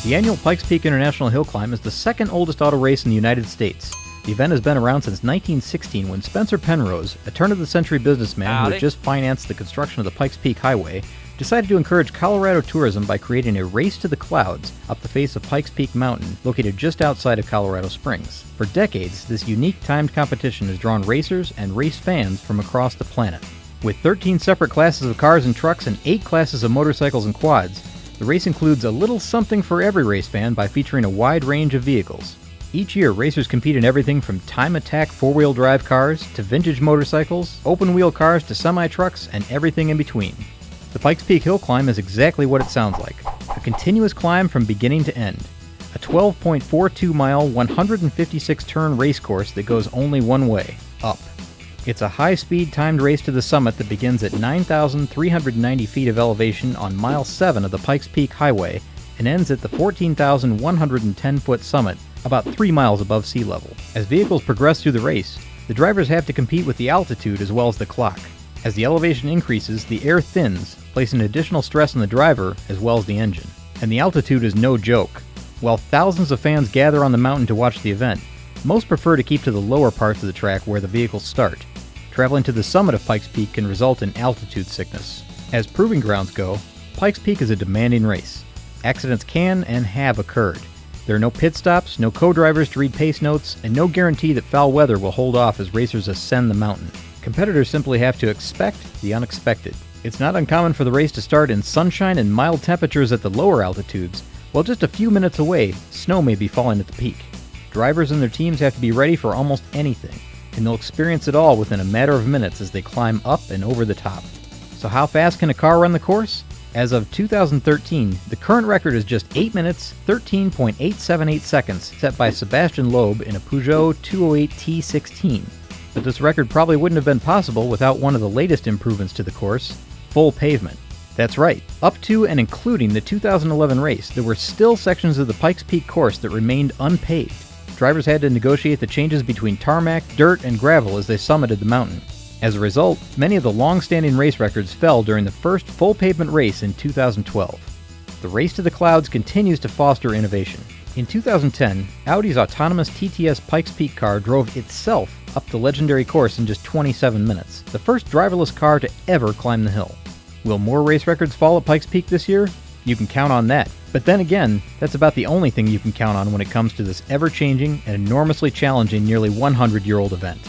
The annual Pikes Peak International Hill Climb is the second oldest auto race in the United States. The event has been around since 1916 when Spencer Penrose, a turn-of-the-century businessman who had just financed the construction of the Pikes Peak Highway, decided to encourage Colorado tourism by creating a race to the clouds up the face of Pikes Peak Mountain, located just outside of Colorado Springs. For decades, this unique timed competition has drawn racers and race fans from across the planet. With 13 separate classes of cars and trucks and 8 classes of motorcycles and quads, the race includes a little something for every race fan by featuring a wide range of vehicles. Each year, racers compete in everything from time-attack four-wheel drive cars to vintage motorcycles, open-wheel cars to semi-trucks, and everything in between. The Pikes Peak Hill Climb is exactly what it sounds like. A continuous climb from beginning to end. A 12.42-mile, 156-turn race course that goes only one way, up. It's a high-speed timed race to the summit that begins at 9,390 feet of elevation on Mile 7 of the Pikes Peak Highway and ends at the 14,110-foot summit, about 3 miles above sea level. As vehicles progress through the race, the drivers have to compete with the altitude as well as the clock. As the elevation increases, the air thins, placing additional stress on the driver as well as the engine. And the altitude is no joke. While thousands of fans gather on the mountain to watch the event, most prefer to keep to the lower parts of the track where the vehicles start. Traveling to the summit of Pikes Peak can result in altitude sickness. As proving grounds go, Pikes Peak is a demanding race. Accidents can and have occurred. There are no pit stops, no co-drivers to read pace notes, and no guarantee that foul weather will hold off as racers ascend the mountain. Competitors simply have to expect the unexpected. It's not uncommon for the race to start in sunshine and mild temperatures at the lower altitudes, while just a few minutes away, snow may be falling at the peak. Drivers and their teams have to be ready for almost anything, and they'll experience it all within a matter of minutes as they climb up and over the top. So how fast can a car run the course? As of 2013, the current record is just 8 minutes, 13.878 seconds, set by Sebastien Loeb in a Peugeot 208 T16. But this record probably wouldn't have been possible without one of the latest improvements to the course, full pavement. That's right, up to and including the 2011 race, there were still sections of the Pikes Peak course that remained unpaved. Drivers had to negotiate the changes between tarmac, dirt, and gravel as they summited the mountain. As a result, many of the long-standing race records fell during the first full pavement race in 2012. The race to the clouds continues to foster innovation. In 2010, Audi's autonomous TTS Pikes Peak car drove itself up the legendary course in just 27 minutes, the first driverless car to ever climb the hill. Will more race records fall at Pikes Peak this year? You can count on that. But then again, that's about the only thing you can count on when it comes to this ever-changing and enormously challenging nearly 100-year-old event.